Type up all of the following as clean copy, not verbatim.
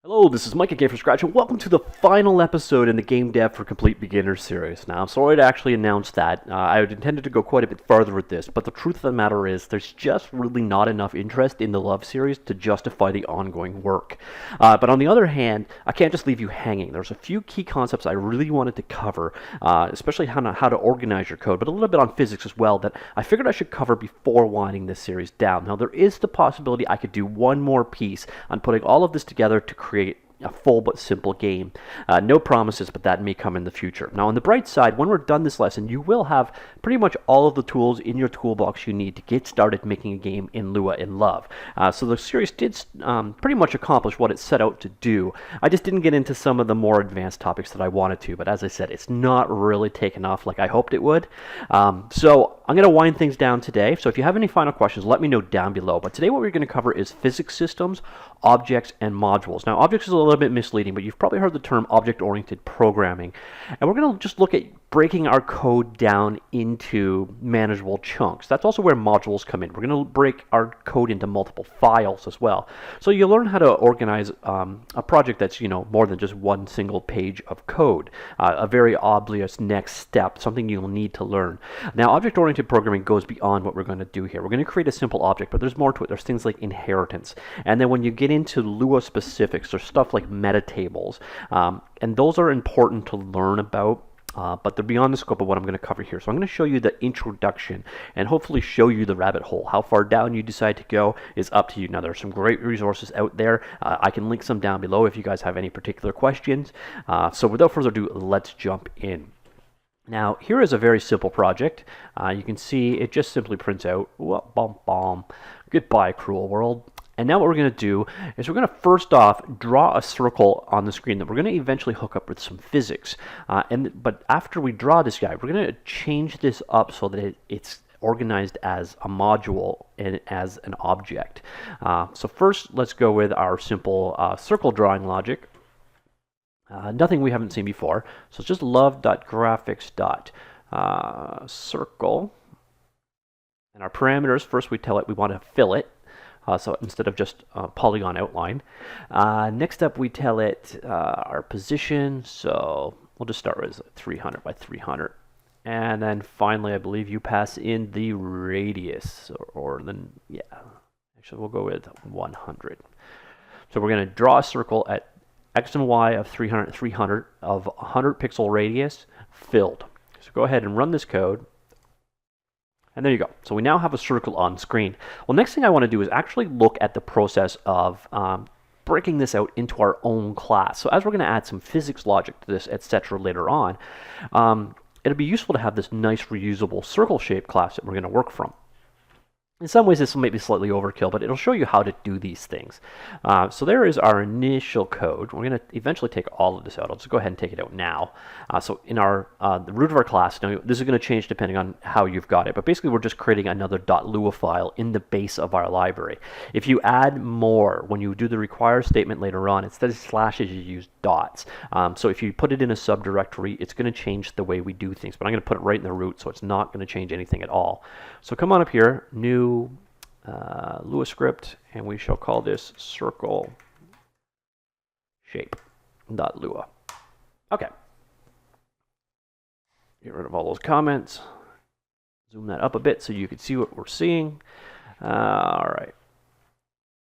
Hello, this is Mike at Gamefromscratch, and welcome to the final episode in the GameDev For Complete Beginner series. Now, I'm sorry to actually announce that. I had intended to go quite a bit further with this, but the truth of the matter is there's just really not enough interest in the Love series to justify the ongoing work. But on the other hand, I can't just leave you hanging. There's a few key concepts I really wanted to cover, especially how to organize your code, but a little bit on physics as well, that I figured I should cover before winding this series down. Now, there is the possibility I could do one more piece on putting all of this together to create a full but simple game. No promises, but that may come in the future. Now, on the bright side, when we're done this lesson, you will have pretty much all of the tools in your toolbox you need to get started making a game in Lua in Love. So the series did pretty much accomplish what it set out to do. I just didn't get into some of the more advanced topics that I wanted to, but as I said, it's not really taken off like I hoped it would. So I'm going to wind things down today. So if you have any final questions, let me know down below. But today what we're going to cover is physics systems, objects, and modules. Now, objects is a little bit misleading, but you've probably heard the term object-oriented programming. And we're going to just look at breaking our code down into manageable chunks. That's also where modules come in. We're going to break our code into multiple files as well. So you'll learn how to organize a project that's, more than just one single page of code. A very obvious next step, something you'll need to learn. Now, object-oriented programming goes beyond what we're going to do here. We're going to create a simple object, but there's more to it. There's things like inheritance. And then when you get into Lua specifics, there's stuff like metatables. And those are important to learn about. But they're beyond the scope of what I'm going to cover here. So I'm going to show you the introduction and hopefully show you the rabbit hole. How far down you decide to go is up to you. Now, there are some great resources out there. I can link some down below if you guys have any particular questions. So without further ado, let's jump in. Now, here is a very simple project. You can see it just simply prints out, goodbye, cruel world. And now what we're going to do is we're going to first off draw a circle on the screen that we're going to eventually hook up with some physics. But after we draw this guy, we're going to change this up so that it's organized as a module and as an object. So first, let's go with our simple circle drawing logic. Nothing we haven't seen before. So it's just love.graphics.circle. And our parameters, first we tell it we want to fill it. So instead of just polygon outline. Next up, we tell it our position. So we'll just start with 300 by 300. And then finally, I believe you pass in the radius, actually we'll go with 100. So we're going to draw a circle at X and Y of 300, 300 of 100 pixel radius filled. So go ahead and run this code. And there you go. So we now have a circle on screen. Well, next thing I want to do is actually look at the process of breaking this out into our own class. So as we're going to add some physics logic to this, etc. later on, it'll be useful to have this nice reusable circle shape class that we're going to work from. In some ways, this will be slightly overkill, but it'll show you how to do these things. So there is our initial code. We're going to eventually take all of this out. I'll just go ahead and take it out now. So in our the root of our class, now this is going to change depending on how you've got it, but basically we're just creating another .lua file in the base of our library. If you add more, when you do the require statement later on, instead of slashes, you use dots. So if you put it in a subdirectory, it's going to change the way we do things, but I'm going to put it right in the root, so it's not going to change anything at all. So come on up here, new Lua script, and we shall call this circle shape.lua. Okay. Get rid of all those comments. Zoom that up a bit so you can see what we're seeing. All right.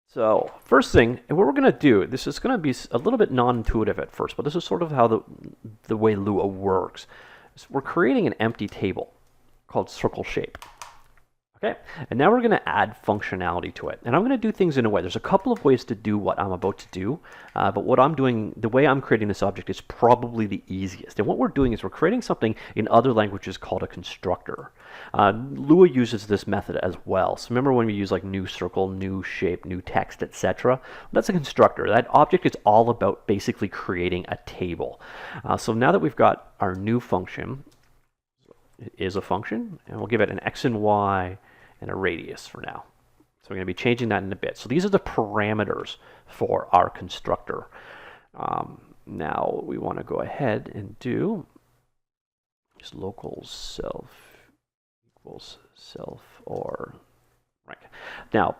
So first thing, and what we're going to do, this is going to be a little bit non-intuitive at first, but this is sort of how the way Lua works. So we're creating an empty table called circle shape. Okay, and now we're going to add functionality to it. And I'm going to do things in a way. There's a couple of ways to do what I'm about to do, but what I'm doing, the way I'm creating this object is probably the easiest. And what we're doing is we're creating something in other languages called a constructor. Lua uses this method as well. So remember when we use like new circle, new shape, new text, etc.? That's a constructor. That object is all about basically creating a table. So now that we've got our new function, it is a function, and we'll give it an X and Y and a radius for now. So we're going to be changing that in a bit. So these are the parameters for our constructor. Now we want to go ahead and do just local self equals self or right. Now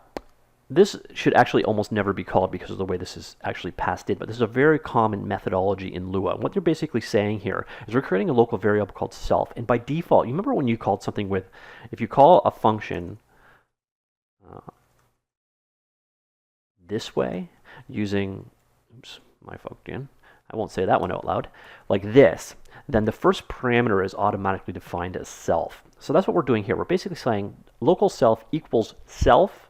this should actually almost never be called because of the way this is actually passed in, but this is a very common methodology in Lua. And what they're basically saying here is we're creating a local variable called self, and by default, you remember when you called something with, if you call a function this way, using, oops, my function, I won't say that one out loud, like this, then the first parameter is automatically defined as self. So that's what we're doing here. We're basically saying local self equals self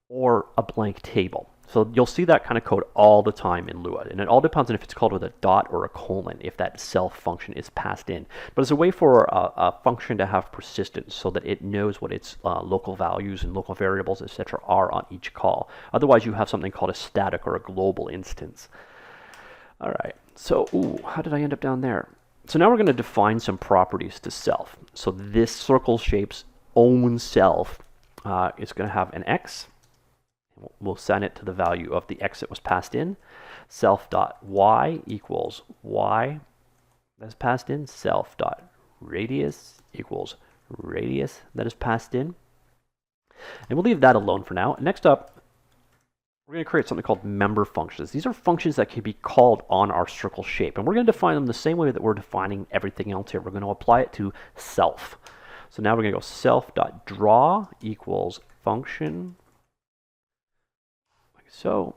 or a blank table. So you'll see that kind of code all the time in Lua, and it all depends on if it's called with a dot or a colon, if that self function is passed in. But it's a way for a function to have persistence so that it knows what its local values and local variables, etc. are on each call. Otherwise, you have something called a static or a global instance. All right, so how did I end up down there? So now we're going to define some properties to self. So this circle shape's own self is going to have an x. We'll send it to the value of the x that was passed in. Self.y equals y that's passed in. Self.radius equals radius that is passed in. And we'll leave that alone for now. Next up, we're going to create something called member functions. These are functions that can be called on our circle shape. And we're going to define them the same way that we're defining everything else here. We're going to apply it to self. So now we're going to go self.draw equals function, like so.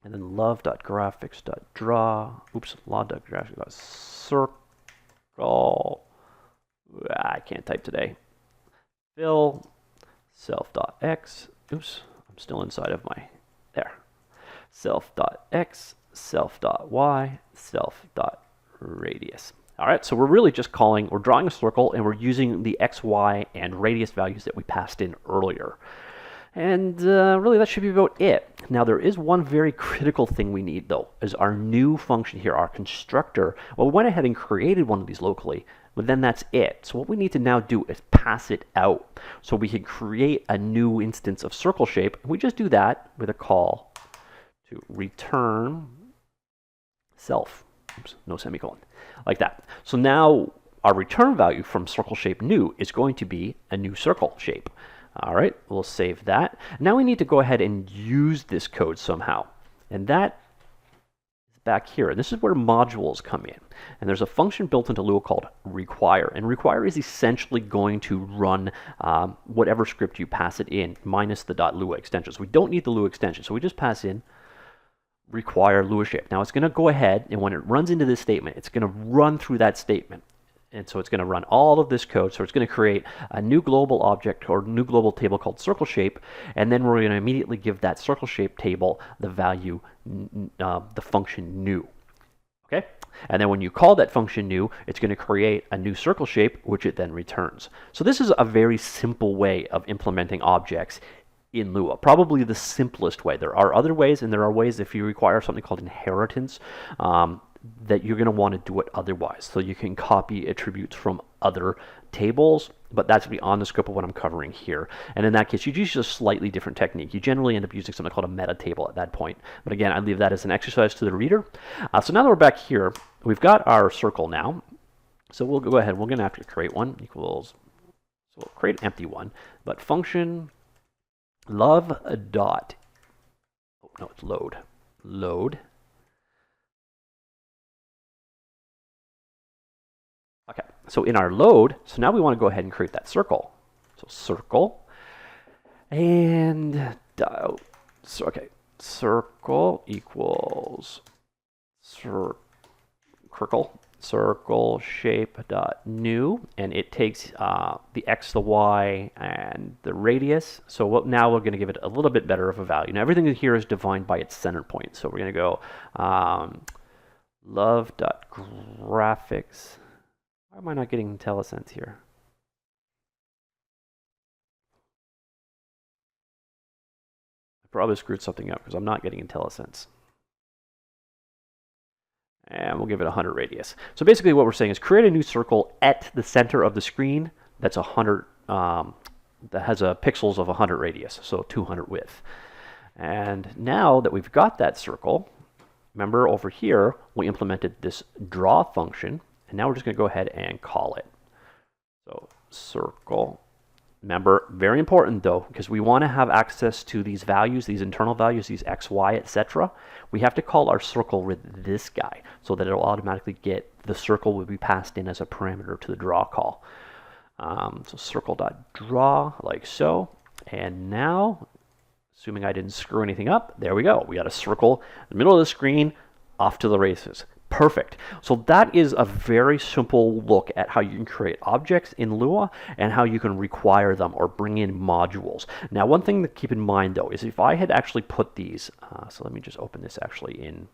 And then love.graphics.draw, oops, love.graphics.circle. I can't type today. Fill self.x, oops. I'm still inside of my, there. Self.x, self.y, self.radius. All right, so we're really just calling, we're drawing a circle and we're using the x, y, and radius values that we passed in earlier. And really that should be about it. Now there is one very critical thing we need though, is our new function here, our constructor. Well, we went ahead and created one of these locally, but then that's it. So what we need to now do is pass it out. So we can create a new instance of circle shape. And we just do that with a call to return self. Oops, no semicolon. Like that. So now our return value from circle shape new is going to be a new circle shape. All right, we'll save that. Now we need to go ahead and use this code somehow. And that back here. And this is where modules come in. And there's a function built into Lua called require. And require is essentially going to run whatever script you pass it in, minus the .lua extension. So we don't need the Lua extension. So we just pass in require Lua shape. Now it's going to go ahead, and when it runs into this statement, it's going to run through that statement. And so it's going to run all of this code. So it's going to create a new global object or new global table called circle shape. And then we're going to immediately give that circle shape table the value, the function new. Okay? And then when you call that function new, it's going to create a new circle shape, which it then returns. So this is a very simple way of implementing objects in Lua. Probably the simplest way. There are other ways, and there are ways if you require something called inheritance, that you're going to want to do it otherwise. So you can copy attributes from other tables, but that's beyond the scope of what I'm covering here. And in that case, you use a slightly different technique. You generally end up using something called a meta table at that point. But again, I leave that as an exercise to the reader. So now that we're back here, we've got our circle now. So we'll go ahead. We're going to have to create one equals, so we'll create an empty one, but function love dot, oh no, it's load. Okay, so in our load, so now we want to go ahead and create that circle. So circle, and so okay, circle equals circle shape dot new, and it takes the x, the y, and the radius. So now we're going to give it a little bit better of a value. Now everything in here is defined by its center point. So we're going to go love.graphics. Why am I not getting IntelliSense here? I probably screwed something up because I'm not getting IntelliSense. And we'll give it 100 radius. So basically what we're saying is create a new circle at the center of the screen that's 100, that has pixels of 100 radius, so 200 width. And now that we've got that circle, remember over here, we implemented this draw function. And now we're just going to go ahead and call it. So circle Remember, very important though, because we want to have access to these values, these internal values, these x, y, etc. We have to call our circle with this guy so that it'll automatically get, the circle will be passed in as a parameter to the draw call. So circle.draw like so. And now, assuming I didn't screw anything up, there we go. We got a circle in the middle of the screen, off to the races. Perfect. So that is a very simple look at how you can create objects in Lua and how you can require them or bring in modules. Now, one thing to keep in mind though is if I had actually put these, so let me just open this actually in.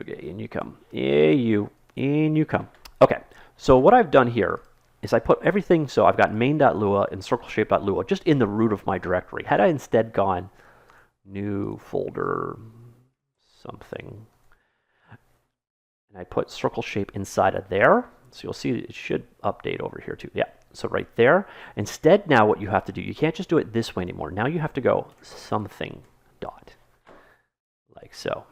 Okay, in you come. In you come. Okay, so what I've done here is I put everything, so I've got main.lua and circleshape.lua just in the root of my directory. Had I instead gone new folder something, and I put circle shape inside of there, so you'll see it should update over here too. Yeah, so right there. Instead, now what you have to do, you can't just do it this way anymore. Now you have to go something dot, like so.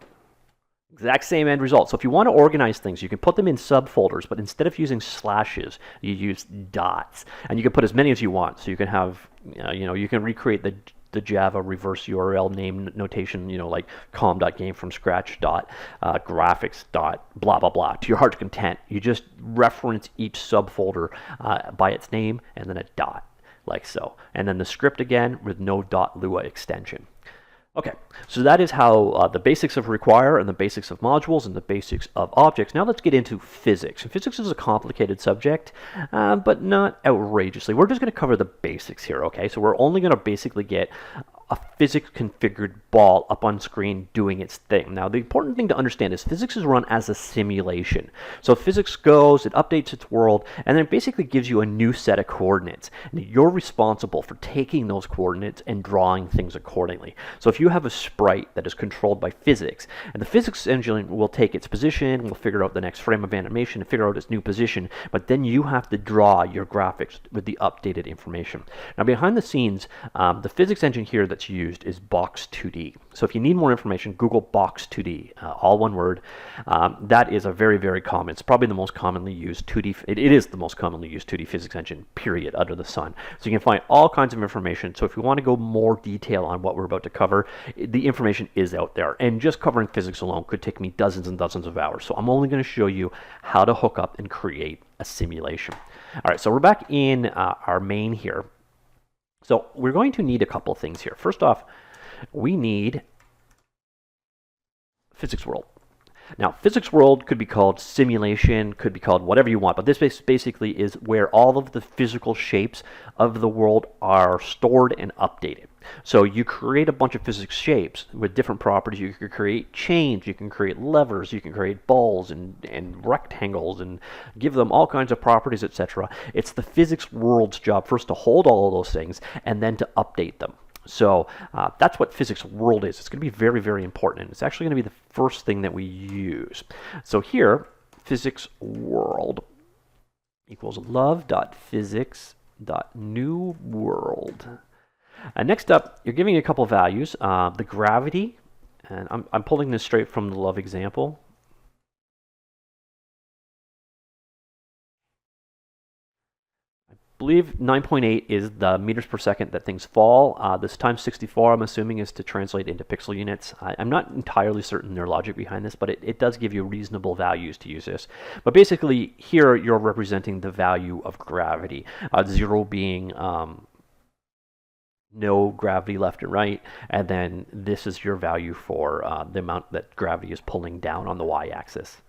Exact same end result. So if you want to organize things, you can put them in subfolders, but instead of using slashes, you use dots, and you can put as many as you want. So you can have, you can recreate the Java reverse URL name notation, like com.gamefromscratch.graphics. Blah, blah, blah, to your heart's content. You just reference each subfolder by its name and then a dot, like so. And then the script again with no .lua extension. Okay, so that is how the basics of require and the basics of modules and the basics of objects. Now let's get into physics. And physics is a complicated subject, but not outrageously. We're just going to cover the basics here, okay? So we're only going to basically get a physics configured ball up on screen doing its thing. Now the important thing to understand is physics is run as a simulation. So physics goes, it updates its world, and then it basically gives you a new set of coordinates. And you're responsible for taking those coordinates and drawing things accordingly. So if you have a sprite that is controlled by physics, and the physics engine will take its position, will figure out the next frame of animation and figure out its new position, but then you have to draw your graphics with the updated information. Now behind the scenes, the physics engine here that's used is Box2D. So if you need more information, Google Box2D, all one word. That is a very, very common, it's probably the most commonly used 2D, it is the most commonly used 2D physics engine, period, under the sun. So you can find all kinds of information. So if you want to go more detail on what we're about to cover, the information is out there. And just covering physics alone could take me dozens and dozens of hours. So I'm only going to show you how to hook up and create a simulation. All right, so we're back in our main here. So we're going to need a couple of things here. First off, we need physics world. Now, physics world could be called simulation, could be called whatever you want, but this basically is where all of the physical shapes of the world are stored and updated. So you create a bunch of physics shapes with different properties. You can create chains, you can create levers, you can create balls and rectangles and give them all kinds of properties, etc. It's the physics world's job first to hold all of those things and then to update them. So that's what physics world is. It's going to be very, very important, and it's actually going to be the first thing that we use. So here, physics world equals love.physics.newWorld. Next up, you're giving a couple values. The gravity, and I'm pulling this straight from the love example. I believe 9.8 is the meters per second that things fall. This times 64, I'm assuming, is to translate into pixel units. I'm not entirely certain their logic behind this, but it does give you reasonable values to use this. But basically, here you're representing the value of gravity. 0 being no gravity left and right, and then this is your value for the amount that gravity is pulling down on the y-axis.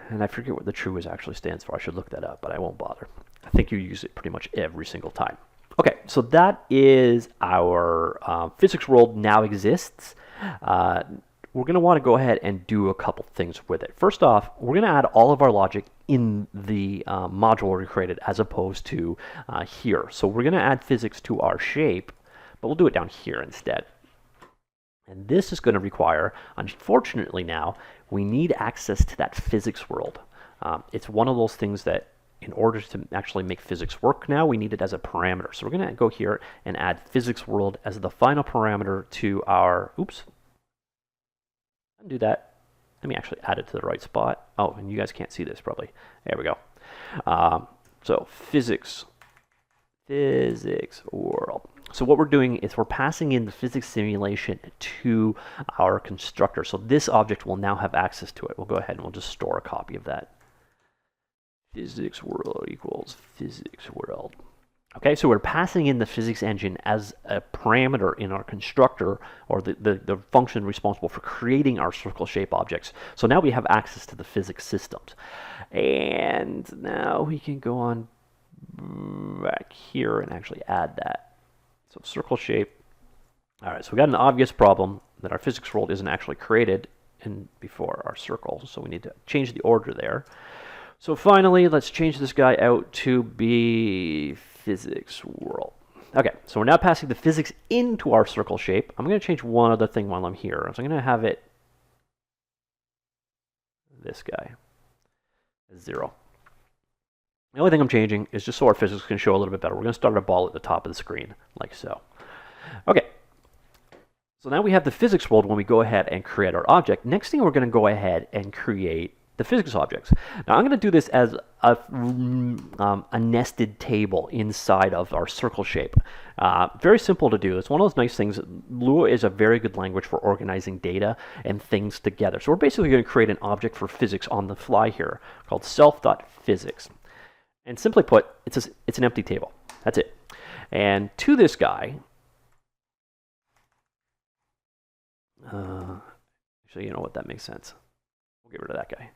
And I forget what the true is actually stands for. I should look that up, but I won't bother. I think you use it pretty much every single time. Okay, so that is our physics world now exists. We're going to want to go ahead and do a couple things with it. First off, we're going to add all of our logic in the module we created as opposed to here. So we're going to add physics to our shape, but we'll do it down here instead. And this is going to require, unfortunately now, we need access to that physics world. It's one of those things that in order to actually make physics work now, we need it as a parameter. So we're going to go here and add physics world as the final parameter to our, oops, undo that, Let me actually add it to the right spot. Oh, and you guys can't see this probably. There we go. So physics world. So what we're doing is we're passing in the physics simulation to our constructor. So this object will now have access to it. We'll go ahead and we'll just store a copy of that. Physics world equals physics world. Okay, so we're passing in the physics engine as a parameter in our constructor, or the function responsible for creating our circle shape objects. So now we have access to the physics systems. And now we can go on back here and actually add that. So circle shape. All right, so we got an obvious problem that our physics world isn't actually created before our circle. So we need to change the order there. So finally, let's change this guy out to be physics world. Okay, so we're now passing the physics into our circle shape. I'm going to change one other thing while I'm here. So I'm going to have it, this guy, 0. The only thing I'm changing is just so our physics can show a little bit better. We're going to start a ball at the top of the screen, like so. Okay, so now we have the physics world when we go ahead and create our object. Next thing, we're going to go ahead and create the physics objects. Now I'm going to do this as a nested table inside of our circle shape. Very simple to do. It's one of those nice things. Lua is a very good language for organizing data and things together. So we're basically going to create an object for physics on the fly here called self.physics. And simply put, it's an empty table. That's it. And to this guy, actually, you know what, that makes sense. We'll get rid of that guy.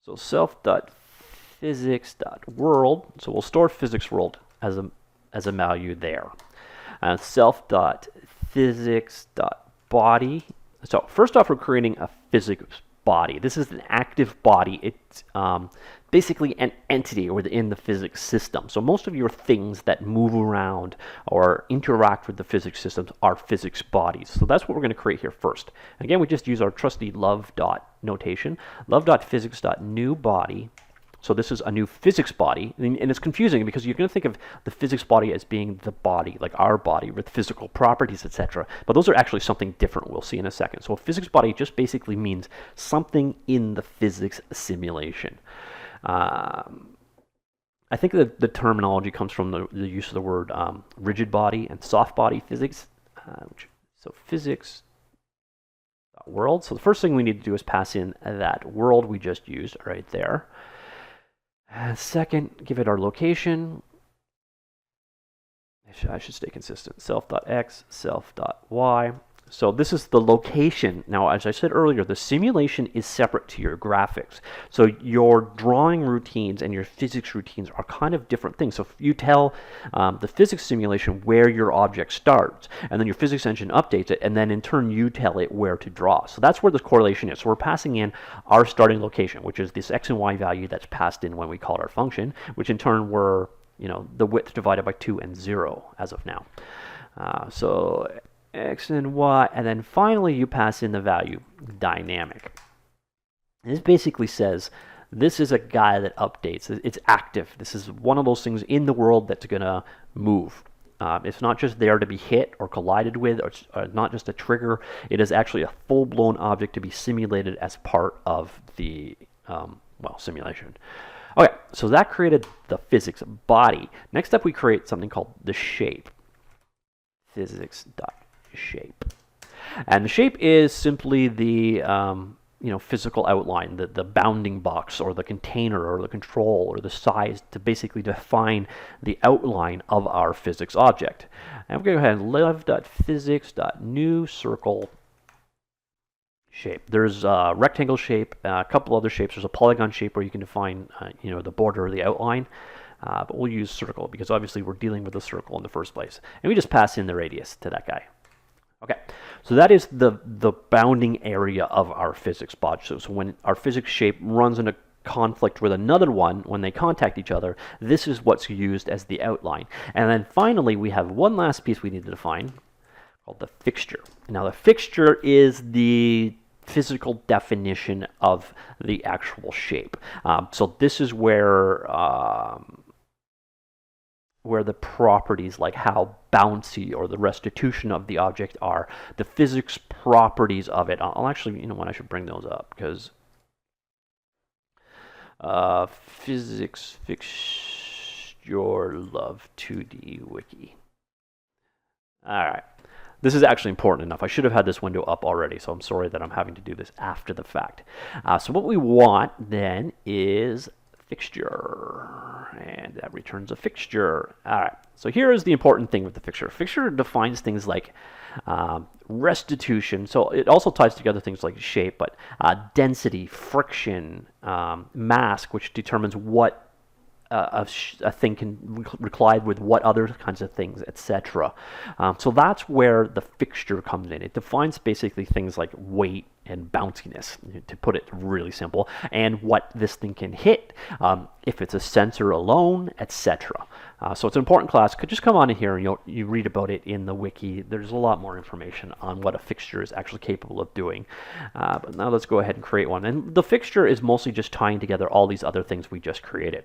So self.physics.world. So we'll store physics world as a value there. And self.physics.body. So first off, we're creating a physics body. This is an active body. It's basically an entity within the physics system. So most of your things that move around or interact with the physics systems are physics bodies. So that's what we're going to create here first. Again, we just use our trusty love dot notation. Love.physics.new body. So this is a new physics body, and it's confusing because you're going to think of the physics body as being the body, like our body, with physical properties, etc. But those are actually something different. We'll see in a second. So a physics body just basically means something in the physics simulation. I think the terminology comes from the use of the word rigid body and soft body physics. So physics world. So the first thing we need to do is pass in that world we just used right there. Second, give it our location. I should stay consistent. Self.x, self.y. So this is the location. Now, as I said earlier, the simulation is separate to your graphics. So your drawing routines and your physics routines are kind of different things. So if you tell the physics simulation where your object starts, and then your physics engine updates it, and then in turn you tell it where to draw. So that's where this correlation is. So we're passing in our starting location, which is this x and y value that's passed in when we call our function, which in turn were, the width divided by 2 and 0 as of now. So x and y, and then finally you pass in the value dynamic. And this basically says this is a guy that updates. It's active. This is one of those things in the world that's going to move. It's not just there to be hit or collided with, or not just a trigger. It is actually a full-blown object to be simulated as part of the simulation. Okay, so that created the physics body. Next up, we create something called the shape. Physics.shape. And the shape is simply the physical outline, the bounding box or the container or the control or the size to basically define the outline of our physics object. And we're going to go ahead and live.physics.new circle shape. There's a rectangle shape, a couple other shapes. There's a polygon shape where you can define the border or the outline. But we'll use circle because obviously we're dealing with a circle in the first place. And we just pass in the radius to that guy. Okay, so that is the bounding area of our physics body. So when our physics shape runs into conflict with another one, when they contact each other, this is what's used as the outline. And then finally, we have one last piece we need to define called the fixture. Now, the fixture is the physical definition of the actual shape. So this is where the properties, like how bouncy or the restitution of the object are, the physics properties of it. I'll actually, I should bring those up because Physics fixture love 2D wiki. All right. This is actually important enough. I should have had this window up already, so I'm sorry that I'm having to do this after the fact. So what we want then is fixture, and that returns a fixture. All right, so here is the important thing with the fixture. Fixture defines things like restitution, so it also ties together things like shape, but density, friction, mask, which determines what a thing can collide with what other kinds of things, etc. So that's where the fixture comes in. It defines basically things like weight and bounciness, to put it really simple, and what this thing can hit, if it's a sensor alone, etc. So it's an important class. Could just come on in here and you read about it in the wiki. There's a lot more information on what a fixture is actually capable of doing. But now let's go ahead and create one. And the fixture is mostly just tying together all these other things we just created.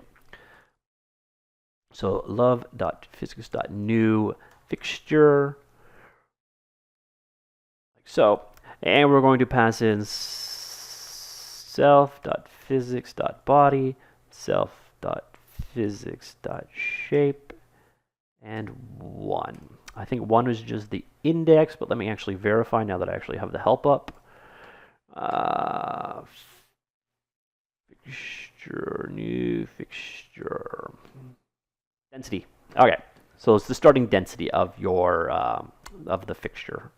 So love.physics.new fixture, like so, and we're going to pass in self.physics.body, self.physics.shape, and 1. I think 1 is just the index, but let me actually verify now that I actually have the help up. Fixture, new fixture. Density. Okay, so it's the starting density of your of the fixture.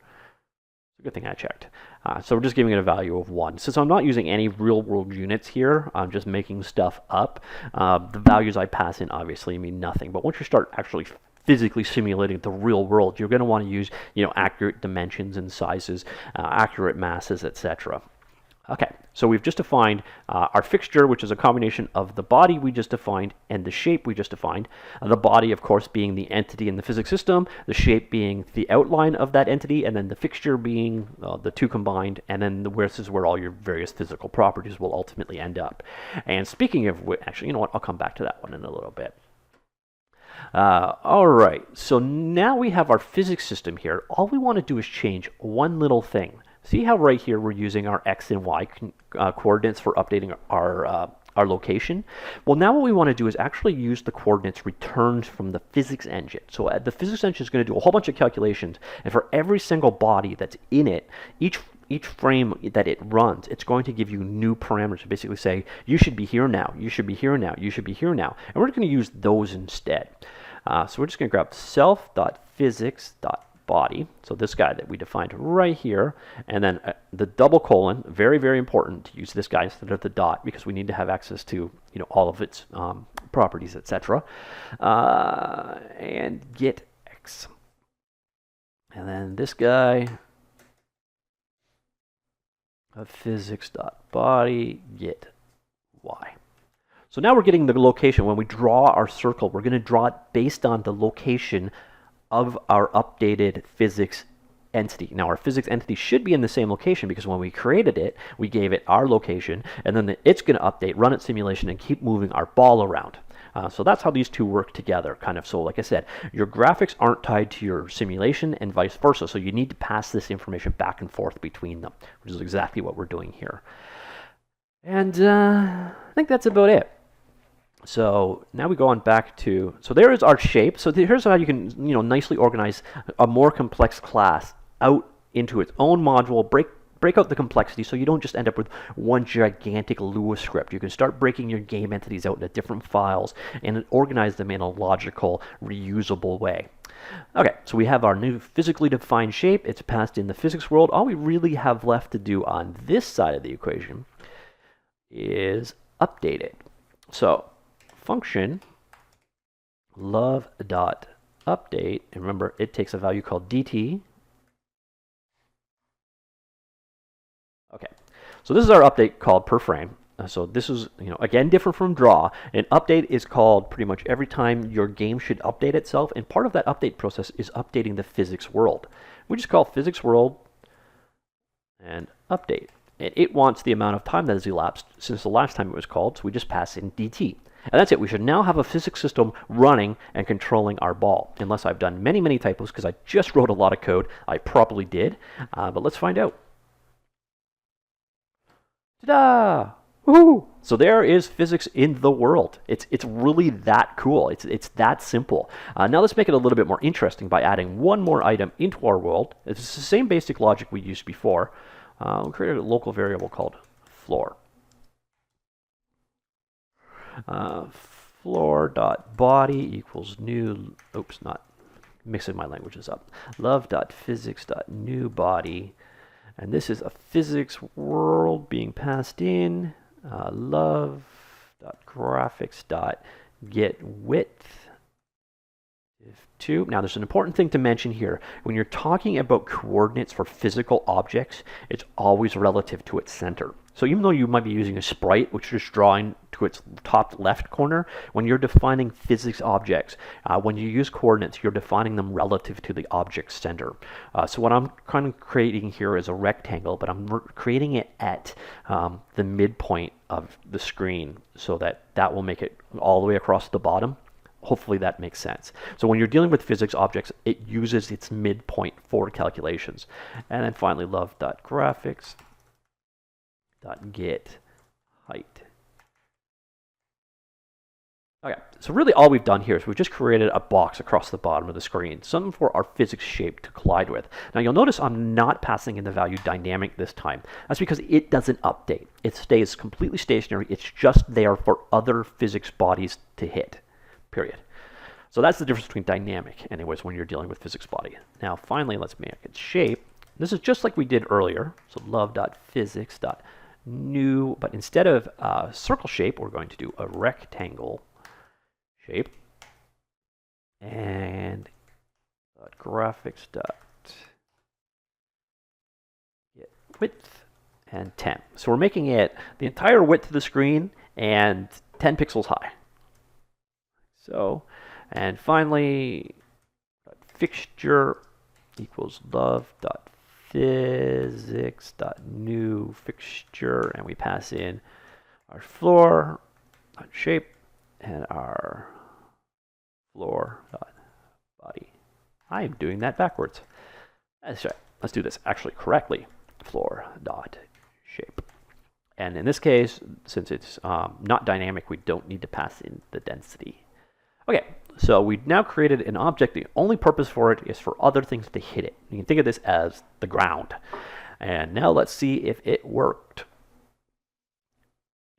It's a good thing I checked. So we're just giving it a value of 1. Since I'm not using any real-world units here, I'm just making stuff up. The values I pass in obviously mean nothing. But once you start actually physically simulating the real world, you're going to want to use, accurate dimensions and sizes, accurate masses, etc. Okay, so we've just defined our fixture, which is a combination of the body we just defined and the shape we just defined. The body, of course, being the entity in the physics system, the shape being the outline of that entity, and then the fixture being the two combined, and then this is where all your various physical properties will ultimately end up. And speaking of which, actually, you know what, I'll come back to that one in a little bit. All right, so now we have our physics system here. All we want to do is change one little thing. See how right here we're using our X and Y coordinates for updating our location? Well, now what we want to do is actually use the coordinates returned from the physics engine. So the physics engine is going to do a whole bunch of calculations, and for every single body that's in it, each frame that it runs, it's going to give you new parameters to basically say, you should be here now, you should be here now, you should be here now. And we're going to use those instead. So we're just going to grab self.physics.body, so this guy that we defined right here, and then the double colon, very, very important to use this guy instead of the dot, because we need to have access to all of its properties, etc. And get X. And then this guy, of physics.body, get Y. So now we're getting the location. When we draw our circle, we're going to draw it based on the location of our updated physics entity. Now our physics entity should be in the same location because when we created it, we gave it our location, and then it's going to update, run its simulation, and keep moving our ball around. So that's how these two work together, kind of. So like I said, your graphics aren't tied to your simulation and vice versa, so you need to pass this information back and forth between them, which is exactly what we're doing here. And I think that's about it. So now we go on back to, so there is our shape. So here's how you can, nicely organize a more complex class out into its own module, break out the complexity so you don't just end up with one gigantic Lua script. You can start breaking your game entities out into different files and organize them in a logical, reusable way. Okay, so we have our new physically defined shape. It's passed in the physics world. All we really have left to do on this side of the equation is update it. So function love.update, and remember it takes a value called dt. Okay, so this is our update called per frame. So this is, again, different from draw. An update is called pretty much every time your game should update itself, and part of that update process is updating the physics world. We just call physics world and update. And it wants the amount of time that has elapsed since the last time it was called, so we just pass in dt. And that's it. We should now have a physics system running and controlling our ball. Unless I've done many, many typos because I just wrote a lot of code. I probably did, but let's find out. Ta-da! Woo! So there is physics in the world. It's really that cool. It's that simple. Now let's make it a little bit more interesting by adding one more item into our world. It's the same basic logic we used before. We'll create a local variable called floor. Floor.body equals new. Oops, not mixing my languages up. Love.physics.new body. And this is a physics world being passed in. Love.graphics.getWidth. Now, there's an important thing to mention here. When you're talking about coordinates for physical objects, it's always relative to its center. So even though you might be using a sprite, which is just drawing to its top left corner, when you're defining physics objects, when you use coordinates, you're defining them relative to the object's center. So what I'm kind of creating here is a rectangle, but I'm creating it at the midpoint of the screen so that will make it all the way across the bottom. Hopefully that makes sense. So when you're dealing with physics objects, it uses its midpoint for calculations. And then finally, love.graphics.getHeight. Okay, so really all we've done here is we've just created a box across the bottom of the screen, something for our physics shape to collide with. Now you'll notice I'm not passing in the value dynamic this time. That's because it doesn't update. It stays completely stationary. It's just there for other physics bodies to hit. Period. So that's the difference between dynamic, anyways, when you're dealing with physics body. Now, finally, let's make its shape. This is just like we did earlier. So love.physics.new, but instead of circle shape, we're going to do a rectangle shape. And graphics.getWidth and 10. So we're making it the entire width of the screen and 10 pixels high. So, and finally, fixture equals love.physics.new fixture, and we pass in our floor shape and our floor.body. I am doing that backwards. That's right. Let's do this actually correctly. Floor.shape. And in this case, since it's not dynamic, we don't need to pass in the density. Okay, so we've now created an object. The only purpose for it is for other things to hit it. You can think of this as the ground. And now let's see if it worked.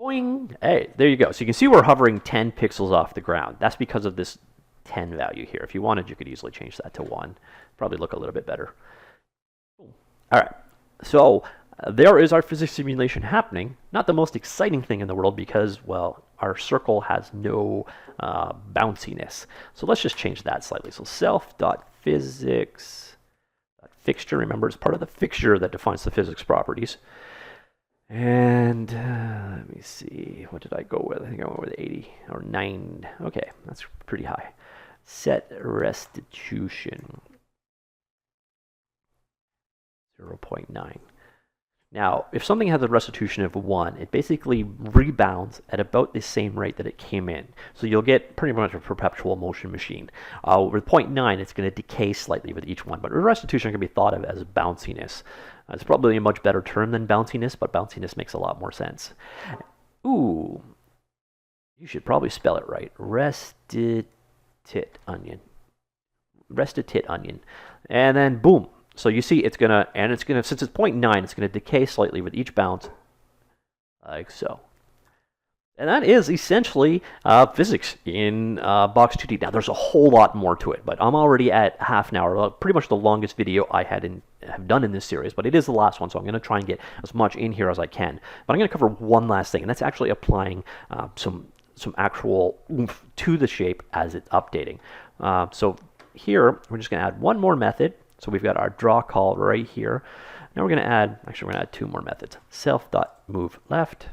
Boing! Hey, there you go. So you can see we're hovering 10 pixels off the ground. That's because of this 10 value here. If you wanted, you could easily change that to 1. Probably look a little bit better. All right, so there is our physics simulation happening. Not the most exciting thing in the world because, well, our circle has no bounciness. So let's just change that slightly. So self.physics.fixture, remember it's part of the fixture that defines the physics properties. And let me see, what did I go with? I think I went with 80 or 9. Okay, that's pretty high. Set restitution 0.9. Now, if something has a restitution of 1, it basically rebounds at about the same rate that it came in. So you'll get pretty much a perpetual motion machine. With 0.9, it's going to decay slightly with each one, but restitution can be thought of as bounciness. It's probably a much better term than bounciness, but bounciness makes a lot more sense. Ooh, you should probably spell it right. Restitit onion. And then boom. So you see it's gonna, since it's 0.9, it's gonna decay slightly with each bounce, like so. And that is essentially physics in Box 2D. Now there's a whole lot more to it, but I'm already at half an hour, pretty much the longest video I have done in this series, but it is the last one, so I'm gonna try and get as much in here as I can. But I'm gonna cover one last thing, and that's actually applying some actual oomph to the shape as it's updating. So here, we're just gonna add one more method. So we've got our draw call right here. Now we're going to add, actually we're going to add 2 more methods. Self.moveLeft.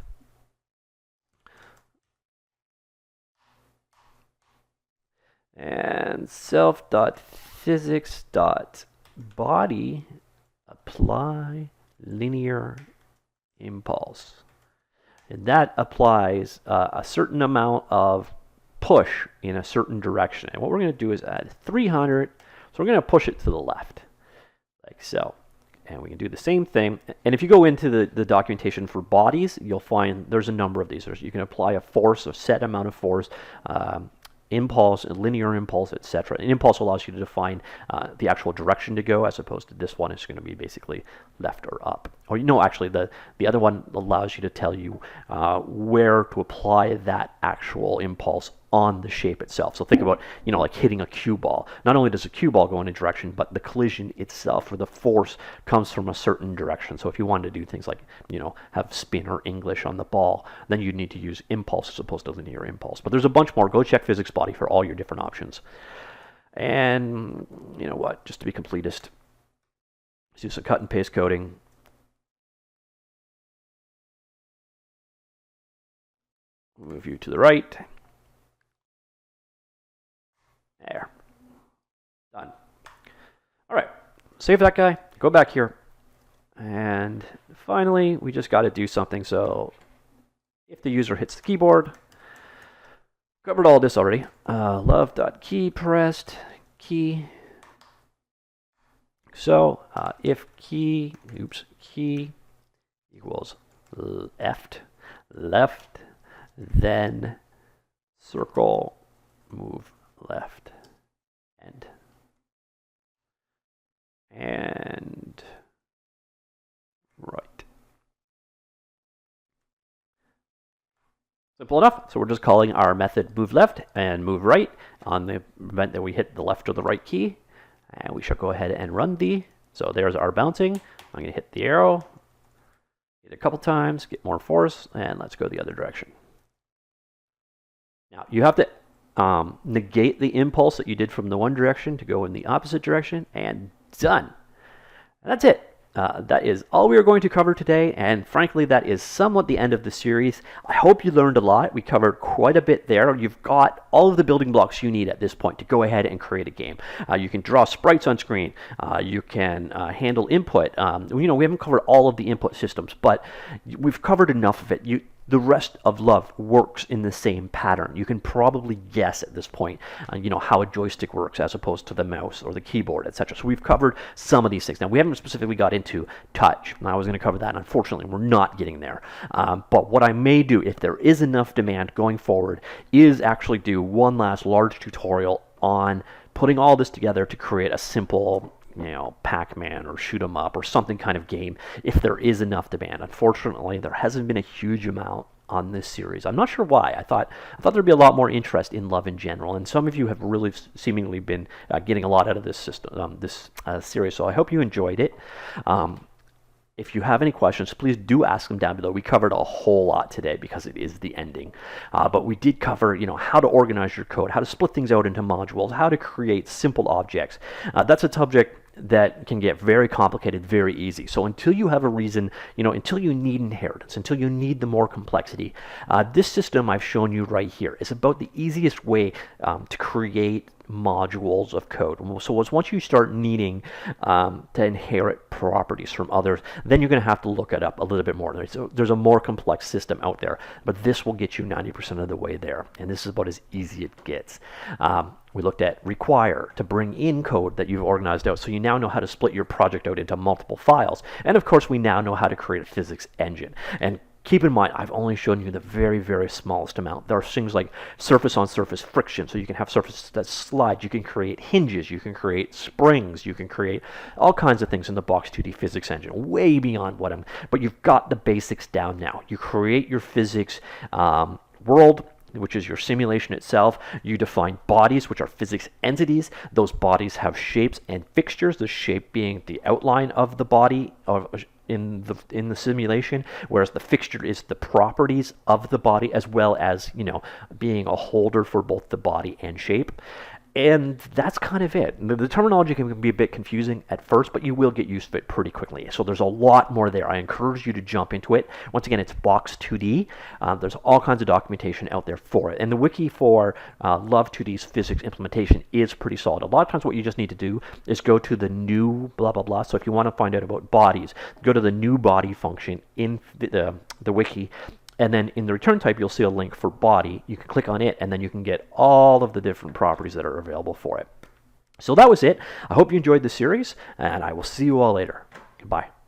And self.physics.body apply linear impulse. And that applies a certain amount of push in a certain direction. And what we're going to do is add 300. So we're going to push it to the left, like so. And we can do the same thing. And if you go into the documentation for bodies, you'll find there's a number of these. You can apply a force, a set amount of force, impulse, and linear impulse, etc. An impulse allows you to define the actual direction to go, as opposed to this one is going to be basically left or up. Or actually the other one allows you to tell you where to apply that actual impulse on the shape itself. So think about, like hitting a cue ball. Not only does a cue ball go in a direction, but the collision itself, or the force, comes from a certain direction. So if you wanted to do things like, have spin or English on the ball, then you'd need to use impulse as opposed to linear impulse. But there's a bunch more. Go check physics body for all your different options. And you know what? Just to be completist, let's do some cut and paste coding. Move you to the right. There. Done. All right. Save that guy. Go back here. And finally, we just got to do something. So if the user hits the keyboard, covered all this already. Love.key pressed key. So if key equals left, then circle move left and right. Simple enough. So we're just calling our method move left and move right on the event that we hit the left or the right key. And we shall go ahead and run the. So there's our bouncing. I'm going to hit the arrow, hit it a couple times, get more force, and let's go the other direction. Now you have to negate the impulse that you did from the one direction to go in the opposite direction, and done. And that's it. That is all we are going to cover today, and frankly, that is somewhat the end of the series. I hope you learned a lot. We covered quite a bit there. You've got all of the building blocks you need at this point to go ahead and create a game. You can draw sprites on screen. You can handle input. We haven't covered all of the input systems, but we've covered enough of it. The rest of Love works in the same pattern. You can probably guess at this point, how a joystick works as opposed to the mouse or the keyboard, etc. So we've covered some of these things. Now, we haven't specifically got into touch. I was going to cover that, and unfortunately, we're not getting there. But what I may do, if there is enough demand going forward, is actually do one last large tutorial on putting all this together to create a simple Pac-Man or shoot 'em up or something kind of game if there is enough demand. Unfortunately, there hasn't been a huge amount on this series. I'm not sure why. I thought there'd be a lot more interest in Love in general, and some of you have really seemingly been getting a lot out of this system, this series. So I hope you enjoyed it. If you have any questions, please do ask them down below. We covered a whole lot today because it is the ending. But we did cover, how to organize your code, how to split things out into modules, how to create simple objects. That's a subject that can get very complicated very easy. So until you have a reason, until you need inheritance, until you need the more complexity, this system I've shown you right here is about the easiest way to create modules of code. So once you start needing to inherit properties from others, then you're going to have to look it up a little bit more. There's a more complex system out there, but this will get you 90% of the way there, and this is about as easy it gets. We looked at require to bring in code that you've organized out, so you now know how to split your project out into multiple files. And of course, we now know how to create a physics engine. And keep in mind, I've only shown you the very, very smallest amount. There are things like surface-on-surface friction, so you can have surfaces that slide. You can create hinges. You can create springs. You can create all kinds of things in the Box 2D physics engine, way beyond what I'm... But you've got the basics down now. You create your physics world, which is your simulation itself. You define bodies, which are physics entities. Those bodies have shapes and fixtures, the shape being the outline of the body in the simulation, whereas the fixture is the properties of the body, as well as, being a holder for both the body and shape. And that's kind of it. The terminology can be a bit confusing at first, but you will get used to it pretty quickly. So there's a lot more there. I encourage you to jump into it. Once again, it's Box 2D. There's all kinds of documentation out there for it. And the wiki for Love 2D's physics implementation is pretty solid. A lot of times what you just need to do is go to the new blah, blah, blah. So if you want to find out about bodies, go to the new body function in the wiki. And then in the return type, you'll see a link for body. You can click on it, and then you can get all of the different properties that are available for it. So that was it. I hope you enjoyed the series, and I will see you all later. Goodbye.